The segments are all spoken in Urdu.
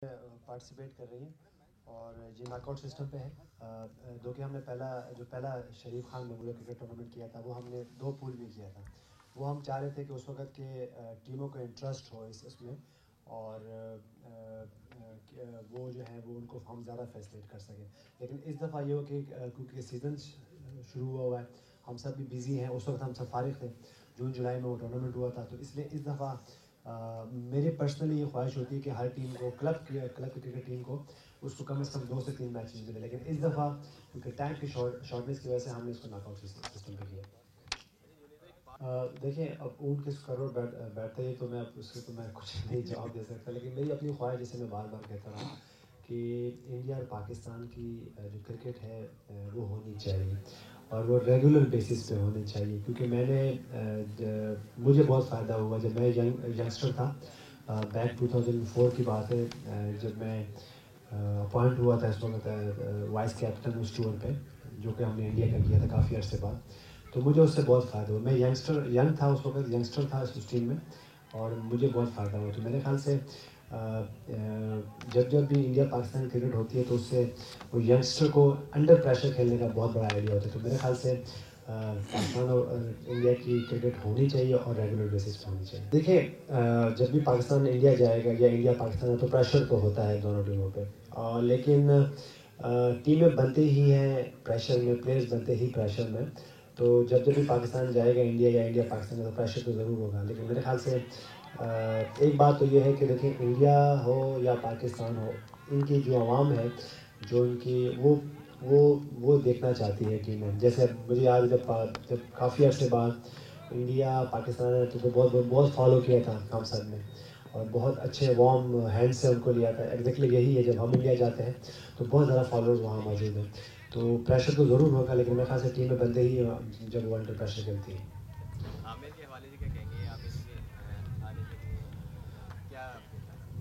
پارٹیسپیٹ کر رہی ہیں اور یہ ناک آؤٹ سسٹم پہ ہے دو کہ ہم نے پہلا شریف خان میموریل کرکٹ ٹورنامنٹ کیا تھا، وہ ہم نے 2 پول میں کیا تھا۔ وہ ہم چاہ رہے تھے کہ اس وقت کے ٹیموں کو انٹرسٹ ہو اس میں، اور وہ جو ہے وہ ان کو ہم زیادہ فیسلیٹ کر سکیں۔ لیکن اس دفعہ یہ ہو کہ کیونکہ سیزن شروع ہوا ہے، ہم سب بھی بیزی ہیں، اس وقت ہم سب فارغ تھے، جون جولائی میں وہ ٹورنامنٹ ہوا تھا، تو اس لیے اس دفعہ میری پرسنلی یہ خواہش ہوتی ہے کہ ہر ٹیم کو کلب کی کرکٹ ٹیم کو اس کو کم از کم 2 سے 3 میچز ملے، لیکن اس دفعہ کیونکہ ٹائم کی شارٹنیس کی وجہ سے ہم نے اس کو ناک آؤٹ سسٹم پہ کیا۔ دیکھیں، اب اونٹ کس کروڑ بیٹھتے ہی تو میں اب اس کے تو میں کچھ نہیں جواب دے سکتا، لیکن میری اپنی خواہش جیسے میں بار بار کہتا رہا کہ انڈیا اور پاکستان کی جو کرکٹ ہے وہ ہونی چاہیے، اور وہ ریگولر بیسس پہ ہونی چاہیے، کیونکہ میں نے مجھے بہت فائدہ ہوا جب میں ینگسٹر تھا، بیک 2004 کی بات ہے، جب میں اپوائنٹ ہوا تھا اس وقت وائس کیپٹن اس ٹور پہ، جو کہ ہم نے انڈیا کا کیا تھا کافی عرصے بعد، تو مجھے اس سے بہت فائدہ ہوا۔ میں ینگ تھا اس وقت، ینگسٹر تھا اس ٹیم میں، اور مجھے بہت فائدہ ہوا۔ تو میرے خیال سے جب بھی انڈیا پاکستان کرکٹ ہوتی ہے تو اس سے وہ ینگسٹر کو انڈر پریشر کھیلنے کا بہت بڑا آئیڈیا ہوتا ہے، تو میرے خیال سے پاکستان اور انڈیا کی کرکٹ ہونی چاہیے اور ریگولر بیسس پہ ہونی چاہیے۔ دیکھیں، جب بھی پاکستان انڈیا جائے گا یا انڈیا پاکستان تو پریشر تو ہوتا ہے دونوں ٹیموں پہ، لیکن ٹیمیں بنتے ہی ہیں پریشر میں، پلیئرز بنتے ہی پریشر میں، تو جب بھی پاکستان جائے گا انڈیا یا انڈیا پاکستان کا تو پریشر تو ضرور ہوگا، لیکن میرے خیال سے ایک بات تو یہ ہے کہ دیکھیں، انڈیا ہو یا پاکستان ہو، ان کی جو عوام ہے، جو ان کی وہ دیکھنا چاہتی ہے ٹیمیں۔ جیسے مجھے یاد ہے جب کافی عرصے بعد انڈیا پاکستان ہے تو بہت فالو کیا تھا ہم سب نے، اور بہت اچھے وارم ہینڈ سے ان کو لیا تھا۔ ایگزیکٹلی یہی ہے، جب ہم انڈیا جاتے ہیں تو بہت زیادہ فالوورز وہاں موجود ہیں، تو پریشر تو ضرور ہوگا، لیکن میرے خیال سے ٹیمیں بنتے ہی جب وہ انڈر پریشر کرتی ہیں۔ عامر کے حوالے سے کیا کہیں گے آپ، اس کے آنے کے لیے کیا؟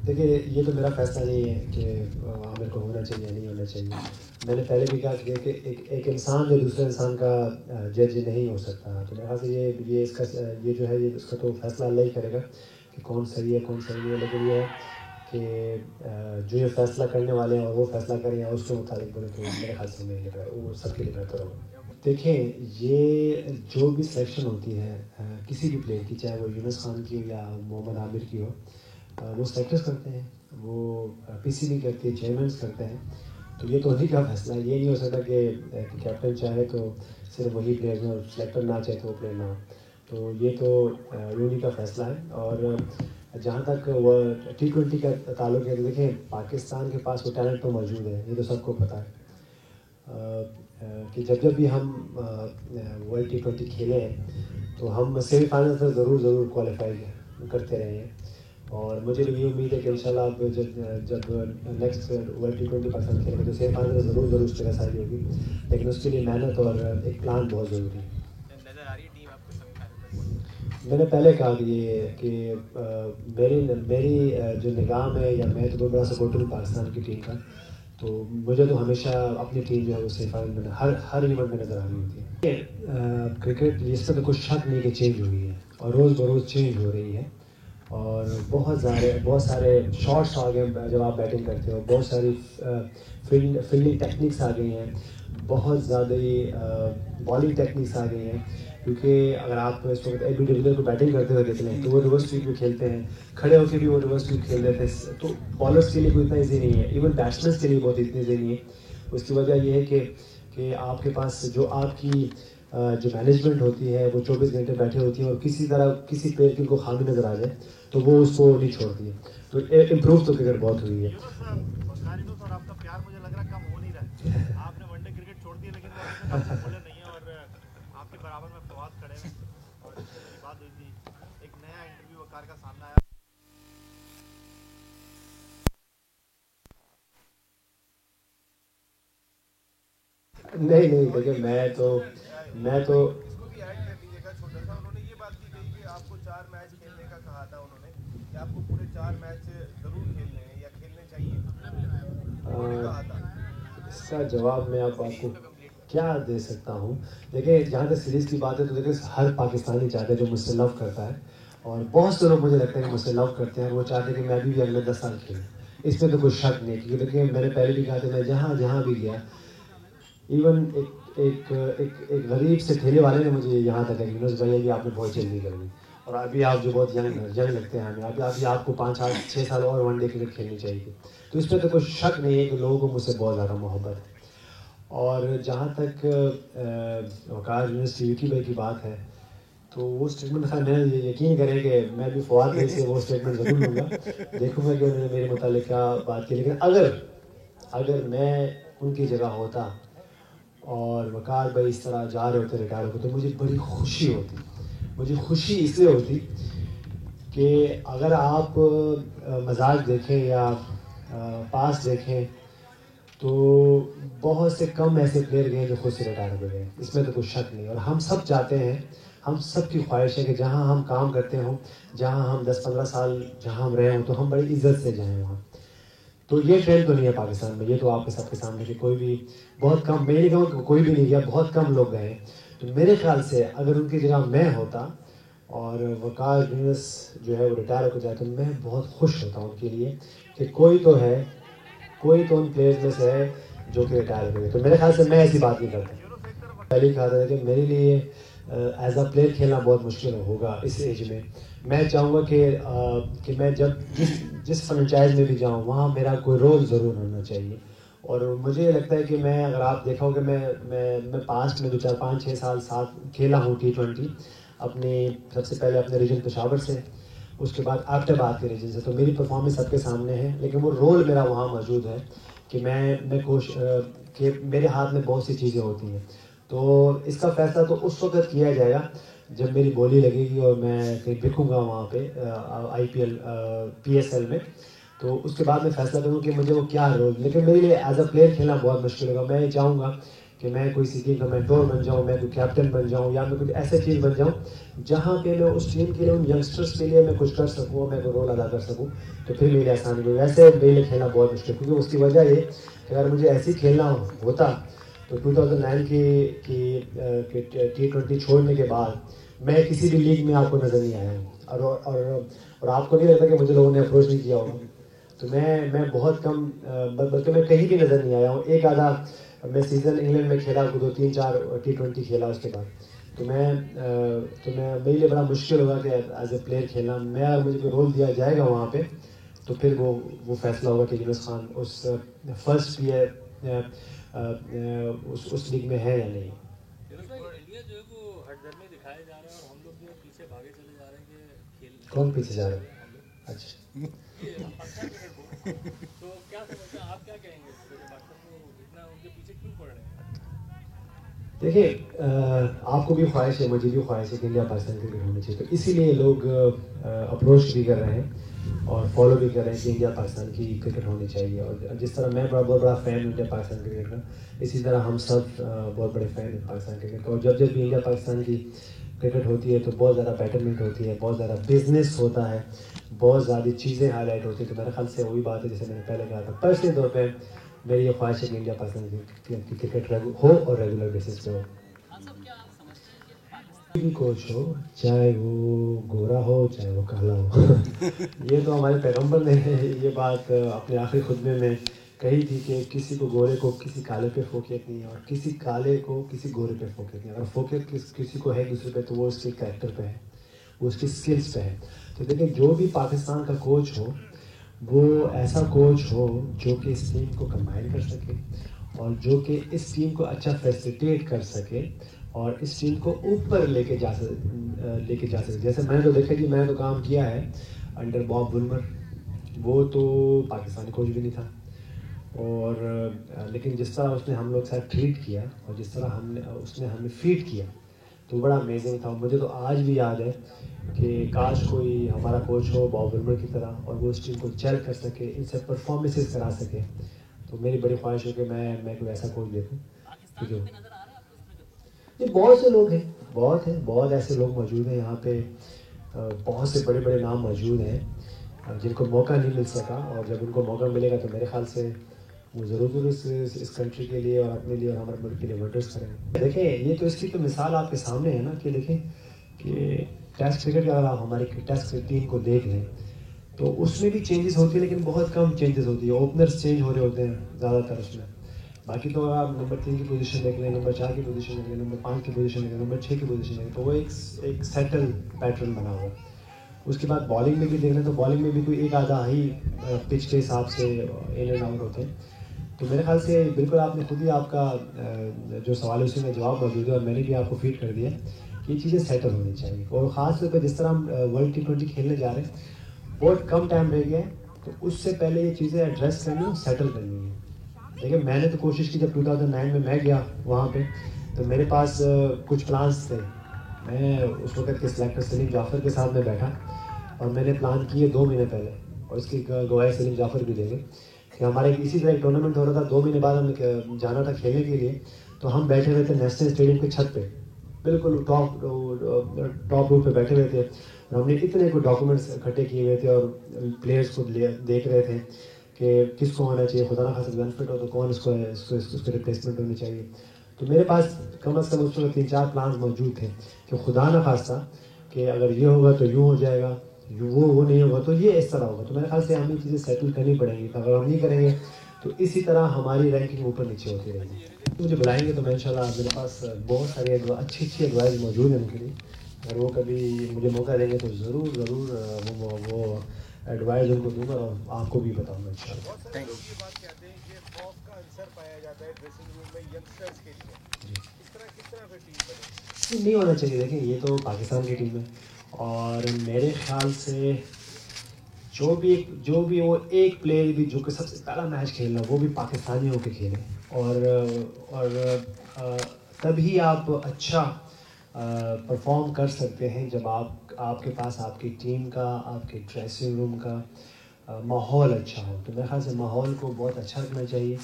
دیکھیے، یہ تو میرا فیصلہ نہیں ہے کہ عامر کو ہونا چاہیے یا نہیں ہونا چاہیے۔ میں نے پہلے بھی کہا کہ ایک انسان جو دوسرے انسان کا جج نہیں ہو سکتا، تو میرے خیال سے یہ جو ہے اس کا تو فیصلہ اللہ ہی کرے گا کہ کون صحیح ہے کون صحیح نہیں ہے، لیکن یہ ہے کہ جو یہ فیصلہ کرنے والے ہیں اور وہ فیصلہ کریں یا اس کے مطابق بولے تو میرے خیال سے وہ سب کے لیے بہتر ہوگا۔ دیکھیں، یہ جو بھی سلیکشن ہوتی ہے کسی بھی پلیئر کی، چاہے وہ یونس خان کی ہو یا محمد عامر کی ہو، وہ سلیکٹرز کرتے ہیں، وہ پی سی بی کرتی ہے، چیئرمینس کرتے ہیں، تو یہ تو انہیں کا فیصلہ ہے۔ یہ نہیں ہو سکتا کہ کیپٹن چاہے تو صرف وہی پلیئر ہوں اور سلیکٹر نہ چاہے تو وہ پلیئر نہ ہو، تو یہ تو انہیں کا فیصلہ ہے۔ اور جہاں تک وہ T20 کا تعلق ہے، تو دیکھیں پاکستان کے پاس وہ ٹیلنٹ تو موجود ہے، یہ تو سب کو پتہ ہے کہ جب بھی ہم ورلڈ T20 کھیلے ہیں تو ہم سیمی فائنل تک ضرور کوالیفائی کرتے رہے ہیں، اور مجھے بھی یہ امید ہے کہ انشاءاللہ اب جب نیکسٹ ورلڈ T20 پاکستان کھیلے گا تو سیمی فائنل ضرور اس جگہ ساری ہوگی، لیکن اس کے لیے محنت اور ایک پلان بہت ضروری ہے۔ نظر آ رہی ہے ٹیم آپ کو سیمی فائنل تک پہنچنے؟ میں نے پہلے کہا کہ میری جو نگاہ میں، یا میں تو بہت بڑا سپورٹر ہوں پاکستان کی ٹیم کا، تو مجھے تو ہمیشہ اپنی ٹیم جو ہے وہ سیمی فائنل میں ہر ایونٹ میں نظر آ رہی ہوتی ہے۔ کرکٹ اس پر کوئی شک نہیں کہ چینج ہوئی ہے، اور روز بروز چینج ہو رہی ہے، اور بہت سارے شاٹس آ گئے جب آپ بیٹنگ کرتے ہو، بہت ساری فیلڈنگ ٹیکنیکس آ گئی ہیں، بہت زیادہ بالنگ ٹیکنیکس آ گئی ہیں، کیونکہ اگر آپ اس وقت AB ڈی ویلیئر کو بیٹنگ کرتے ہوئے دیکھ لیں تو وہ ریورس سویپ بھی کھیلتے ہیں، کھڑے ہو کے بھی وہ ریورس سویپ کھیل رہے تھے، تو بالرس کے لیے کوئی اتنا ایزی نہیں ہے، ایون بیٹسمینس کے لیے بہت اتنی ایزی نہیں ہے۔ اس کی وجہ یہ ہے کہ آپ کے پاس جو آپ کی جو مینجمنٹ ہوتی ہے وہ 24 گھنٹے بیٹھے ہوتی ہے، اور کسی طرح کسی پلیئر کی کو خامی نظر آ جائے تو وہ اس کو نہیں چھوڑتی ہے، تو امپروو تو کرکٹ بہت ہوئی ہے۔ آپ کا پیار مجھے لگ رہا ہے کم ہو نہیں رہا ہے، آپ نے ون ڈے کرکٹ چھوڑ دی لیکن وہ ابھی تک آپ کو بولے نہیں ہے، اور آپ کے برابر میں فواد کھڑے ہیں، اور جس سے میری بات ہوئی تھی ایک نیا انٹرویو وقار کا سامنے آیا۔ نہیں دیکھیں، میں تو اس کو بھی ایڈ کر لیجیے گا چھوٹا سا، انہوں نے یہ بات بھی کہی کہ آپ کو 4 میچ کھیلنے کا کہا تھا انہوں نے، کہ آپ کو پورے 4 میچ ضرور کھیلنے ہیں یا کھیلنے چاہیے، انہوں نے کہا تھا۔ اس کا جواب میں آپ کو کیا دے سکتا ہوں؟ دیکھیں، جہاں تک سیریز کی بات ہے تو دیکھیں ہر پاکستانی چاہتا ہے جو مجھ سے لو کرتا ہے، اور بہت سے لوگ مجھے لگتا ہے کہ مجھ سے لو کرتے ہیں، اور وہ چاہتے ہیں کہ میں بھی اگلے 10 سال کھیلوں۔ اس میں تو کوئی شک نہیں, کیونکہ دیکھیں میں نے پہلے بھی کہا تھا, میں جہاں بھی گیا, ایون ایک غریب سے ٹھیلے والے نے مجھے یہاں تک ہے یونس بھائی کہ آپ نے بہت جلدی کر دی, اور ابھی آپ جو بہت ینگ لگتے ہیں ہمیں, ابھی آپ کو 5-6 سال اور ون ڈے کرکٹ کھیلنی چاہیے تھی. تو اس میں تو کوئی شک نہیں ہے کہ لوگوں کو مجھ سے بہت زیادہ محبت ہے. اور جہاں تک وقار یونس وکی بھائی کی بات ہے, تو وہ اسٹیٹمنٹ میں یقین کریں کہ میں بھی فواد بھائی سے وہ اسٹیٹمنٹ ضرور لوں گا, دیکھوں گا کہ انہوں نے میرے متعلق کیا بات کی. لیکن اگر میں ان کی جگہ ہوتا اور وقار بھائی اس طرح جا رہے ہوتے ریٹائر ہوتے, تو مجھے بڑی خوشی ہوتی. مجھے خوشی اس لیے ہوتی کہ اگر آپ مزاج دیکھیں یا پاس دیکھیں تو بہت سے کم ایسے پلیئر گئے جو خود سے ریٹائر ہو گئے, اس میں تو کوئی شک نہیں. اور ہم سب چاہتے ہیں, ہم سب کی خواہش ہے کہ جہاں ہم کام کرتے ہوں, جہاں ہم 10-15 سال جہاں ہم رہے ہوں, تو ہم بڑی عزت سے جائیں وہاں. تو یہ ٹرینڈ تو نہیں ہے پاکستان میں, یہ تو آپ کے سب کے سامنے کہ کوئی بھی بہت کم, میں نہیں کہوں کہ کوئی بھی نہیں گیا, بہت کم لوگ گئے. تو میرے خیال سے اگر ان کی جگہ میں ہوتا اور وقار یونس جو ہے وہ ریٹائر ہو جائے, تو میں بہت خوش ہوتا ہوں ان کے لیے کہ کوئی تو ان پلیئرز میں سے ہے جو کہ ریٹائر ہو گئے. تو میرے خیال سے میں ایسی بات نہیں کرتا. پہلے کہا تھا کہ میرے لیے ایز اے پلیئر کھیلنا بہت مشکل ہوگا اس ایج میں. میں چاہوں گا کہ میں جب جس فرنچائز میں بھی جاؤں وہاں میرا کوئی رول ضرور ہونا چاہیے. اور مجھے یہ لگتا ہے کہ میں, اگر آپ دیکھا ہو کہ میں پاسٹ میں 4-5-6 سال ساتھ کھیلا ہوں T20, اپنی سب سے پہلے اپنے ریجن پشاور سے, اس کے بعد ایبٹ آباد کے ریجن سے. تو میری پرفارمنس سب کے سامنے ہے, لیکن وہ رول میرا وہاں موجود ہے کہ میں کہ میرے ہاتھ میں بہت سی چیزیں ہوتی ہیں. تو اس کا فیصلہ تو اس وقت کیا جائے گا جب میری بولی لگے گی اور میں کہیں بکوں گا وہاں پہ IPL PSL میں, تو اس کے بعد میں فیصلہ کروں کہ مجھے وہ کیا رول. لیکن میرے لیے ایز اے پلیئر کھیلنا بہت مشکل ہوگا. میں یہ چاہوں گا کہ میں کوئی سی ٹیم کا مینٹور بن جاؤں, میں کوئی کیپٹن بن جاؤں, یا میں کچھ ایسے چیز بن جاؤں جہاں پہ میں اس ٹیم کے لیے, ان ینگسٹرس کے لیے میں کچھ کر سکوں, میں کوئی رول ادا کر سکوں. تو پھر میری آسانی ہوگی. ویسے میرے لیے کھیلنا بہت مشکل, کیونکہ اس کی وجہ یہ کہ اگر مجھے ایسی کھیلنا ہوتا تو 2009 کی T20 چھوڑنے کے بعد میں کسی بھی لیگ میں آپ کو نظر نہیں آیا ہوں, اور آپ کو نہیں لگتا کہ مجھے لوگوں نے اپروچ نہیں کیا ہوگا. تو میں بہت کم, بلکہ میں کہیں بھی نظر نہیں آیا ہوں. ایک آدھا میں سیزن انگلینڈ میں کھیلا, 2-3-4 T20 کھیلا اس کے بعد. تو میرے لیے بڑا مشکل ہوگا کہ ایز اے پلیئر کھیلنا. میں اگر مجھے کوئی رول دیا جائے گا وہاں پہ, تو پھر وہ فیصلہ ہوگا کہ یونس خان اس فرسٹ اس لیگ میں ہے یا نہیں. انڈیا جو ہے وہ ہٹ درمی دکھایا جا رہا ہے, اور ہم لوگ جو ہے پیچھے بھاگے چلے جا رہے ہیں کہ کھیل. کون پیچھے جا رہے ہیں؟ اچھا, تو کیا سمجھتے ہیں آپ, کیا کہیں گے اس پہ, پاکستان کو اتنا ان کے پیچھے کیوں پڑ رہے ہیں؟ دیکھیں, آپ کو بھی خواہش ہے, مجھے بھی خواہش ہے کہ انڈیا پاکستان کرکٹ ہونی چاہیے. تو اسی لیے لوگ اپروچ بھی کر رہے ہیں اور فالو بھی کر رہے ہیں کہ انڈیا پاکستان کی کرکٹ ہونی چاہیے. اور جس طرح میں بہت بڑا فین ہوں انڈیا پاکستان کرکٹ کا, اسی طرح ہم سب بہت بڑے فین ہیں پاکستان کرکٹ کا. اور جب بھی انڈیا پاکستان کی کرکٹ ہوتی ہے تو بہت زیادہ بیٹرمنٹ ہوتی ہے, بہت زیادہ بزنس ہوتا ہے, بہت زیادہ چیزیں ہائی لائٹ ہوتی ہیں. تو میرے خیال سے وہی بات ہے جیسے میں نے پہلے کہا تھا, پرسنلی طور پہ میری یہ خواہش ہے کہ انڈیا پاکستان کی کرکٹ ہو اور ریگولر بیسس پہ ہو. بھی کوچ ہو, چاہے وہ گورا ہو چاہے وہ کالا ہو, یہ تو ہمارے پیغمبر نے یہ بات اپنے آخری خطبے میں کہی تھی کہ کسی کو گورے کو کسی کالے پہ فوقیت نہیں ہے, اور کسی کالے کو کسی گورے پہ فوقیت نہیں ہے. اگر فوقیت کسی کو ہے دوسرے پہ, تو وہ اس کے کریکٹر پہ ہے, وہ اس کی اسکلس پہ ہے. تو دیکھیں, جو بھی پاکستان کا کوچ ہو وہ ایسا کوچ ہو جو کہ اس ٹیم کو کمبائن کر سکے, اور جو کہ اس ٹیم کو اچھا فیسیلیٹیٹ کر سکے, اور اس ٹیم کو اوپر لے کے جا سکے. جیسے میں نے تو دیکھا کہ میں نے تو کام کیا ہے انڈر باب وولمر, وہ تو پاکستانی کوچ بھی نہیں تھا, اور لیکن جس طرح اس نے ہم لوگ کے ساتھ ٹریٹ کیا اور جس طرح اس نے ہمیں فیڈ کیا تو بڑا امیزنگ تھا. مجھے تو آج بھی یاد ہے کہ کاش کوئی ہمارا کوچ ہو باب وولمر کی طرح, اور وہ اس ٹیم کو چیل کر سکے, ان سے پرفارمنسز کرا سکے. تو میری بڑی خواہش ہے کہ میں کوئی ایسا کوچ دیکھوں. یہ بہت سے لوگ ہیں, بہت ایسے لوگ موجود ہیں یہاں پہ, بہت سے بڑے بڑے نام موجود ہیں جن کو موقع نہیں مل سکا, اور جب ان کو موقع ملے گا تو میرے خیال سے وہ ضرور اس کنٹری کے لیے اور اپنے لیے اور ہمارے ملک کے لیے ونڈرس کریں گے. دیکھیں, یہ تو اس کی تو مثال آپ کے سامنے ہے نا, کہ دیکھیں کہ ٹیسٹ کرکٹ, اگر آپ ہماری ٹیسٹ ٹیم کو دیکھ لیں تو اس میں بھی چینجز ہوتی ہیں لیکن بہت کم چینجز ہوتی ہے. اوپنرس چینج ہو رہے ہوتے ہیں زیادہ تر اس میں. باقی تو آپ نمبر 3 کی پوزیشن دیکھ لیں, نمبر 4 کی پوزیشن دیکھ لیں, نمبر 5 کی پوزیشن دیکھ لیں, نمبر 6 کی پوزیشن دیکھ لیں, تو وہ ایک سیٹل پیٹرن بنا ہوا ہے. اس کے بعد بالنگ میں بھی دیکھ لیں تو بالنگ میں بھی کوئی ایک آدھا ہی پچ کے حساب سے ان اینڈ آؤٹ ہوتے ہیں. تو میرے خیال سے بالکل آپ نے خود ہی آپ کا جو سوال ہے اسی میں جواب موجود ہے, اور میں نے بھی آپ کو فیڈ کر دیا کہ یہ چیزیں سیٹل ہونی چاہیے. اور خاص طور پہ جس طرح ہم ورلڈ T20 کھیلنے جا رہے ہیں, بہت کم ٹائم رہ گیا ہے, تو اس سے پہلے یہ چیزیں ایڈریس کرنی اور سیٹل کرنی ہے. دیکھیں میں نے تو کوشش کی, جب 2009 میں گیا وہاں پہ تو میرے پاس کچھ پلانس تھے. میں اس وقت کے سلیکٹر سلیم جعفر کے ساتھ میں بیٹھا اور میں نے پلان کیے 2 مہینے پہلے, اور اس کی گواہی سلیم جعفر بھی دیں گے کہ ہمارے اسی طرح ایک ٹورنامنٹ ہو رہا تھا. 2 مہینے بعد ہم جانا تھا کھیلنے کے لیے, تو ہم بیٹھے ہوئے تھے نیشنل اسٹیڈیم کی چھت پہ, بالکل ٹاپ روپ پہ بیٹھے ہوئے تھے, اور ہم نے اتنے کو ڈاکومنٹس اکٹھے کیے ہوئے تھے اور پلیئرس کو دیکھ رہے تھے کہ کس کو ہونا چاہیے, خدا نخواستہ بینیفٹ ہو تو کون اس کو ریپلیسمنٹ ہونی چاہیے. تو میرے پاس کم از کم اس وقت 3-4 پلانس موجود تھے کہ خدا نخواستہ کہ اگر یہ ہوگا تو یوں ہو جائے گا, وہ نہیں ہوگا تو یہ اس طرح ہوگا. تو میرے خیال سے ہمیں چیزیں سیٹل کرنی پڑیں گی. اگر ہم نہیں کریں گے تو اسی طرح ہماری رینکنگ اوپر نیچے ہوتی رہے گی. مجھے بلائیں گے تو میں انشاءاللہ, میرے پاس بہت ساری اچھی ایڈوائز موجود ہیں ان کے لیے. اگر وہ کبھی مجھے موقع دیں گے تو ضرور وہ ایڈوائز ان کو دوں گا اور آپ کو بھی بتاؤں گا انشاءاللہ. بہت سارے لوگ یہ بات کہتے ہیں کہ خوف کا عنصر پایا جاتا ہے ڈریسنگ روم میں ینگسٹرز کے لیے, کس طرح پھر ٹیم بنے؟ نہیں ہونا چاہیے. دیکھیں یہ تو پاکستان کی ٹیم ہے, اور میرے خیال سے جو بھی وہ ایک پلیئر بھی جو کہ سب سے پہلا میچ کھیلنا وہ بھی پاکستانی ہو کے کھیلے, اور تبھی آپ اچھا پرفارم کر سکتے ہیں جب آپ کے پاس آپ کی ٹیم کا, آپ کے ڈریسنگ روم کا ماحول اچھا ہو. تو میرے خیال سے ماحول کو بہت اچھا رکھنا چاہیے,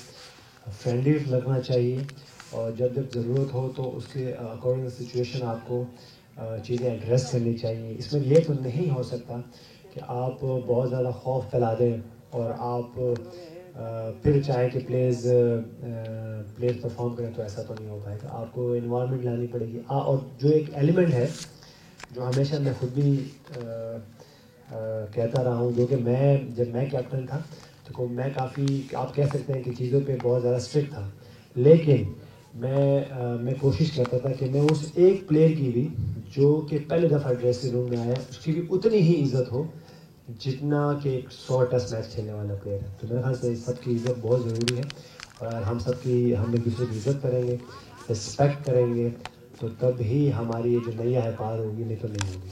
فرینڈلی رکھنا چاہیے, اور جب ضرورت ہو تو اس کے اکارڈنگ سچویشن آپ کو چیزیں ایڈریس کرنی چاہیے. اس میں یہ تو نہیں ہو سکتا کہ آپ بہت زیادہ خوف پھیلا دیں اور آپ پھر چاہیں کہ پلیئرز پرفارم کریں, تو ایسا تو نہیں ہو پائے گا. آپ کو انوائرمنٹ لانی پڑے گی. اور جو ایک ایلیمنٹ ہے جو ہمیشہ میں خود بھی کہتا رہا ہوں, جو کہ جب میں کیپٹن تھا تو میں کافی, آپ کہہ سکتے ہیں کہ چیزوں پہ بہت زیادہ اسٹرکٹ تھا, لیکن میں کوشش کرتا تھا کہ میں اس ایک پلیئر کی بھی جو کہ پہلے دفعہ ڈریسنگ روم میں آیا اس کی بھی اتنی ہی عزت ہو جتنا کہ ایک 100 ٹیسٹ میچ کھیلنے والا پلیئر ہے. تو میرے خیال سے سب کی عزت بہت ضروری ہے, اور ہم ایک دوسرے کی عزت کریں گے, رسپیکٹ کریں گے, تو تب ہی ہماری یہ جو نیا ہے پار ہوگی, نہیں تو نہیں ہوگی.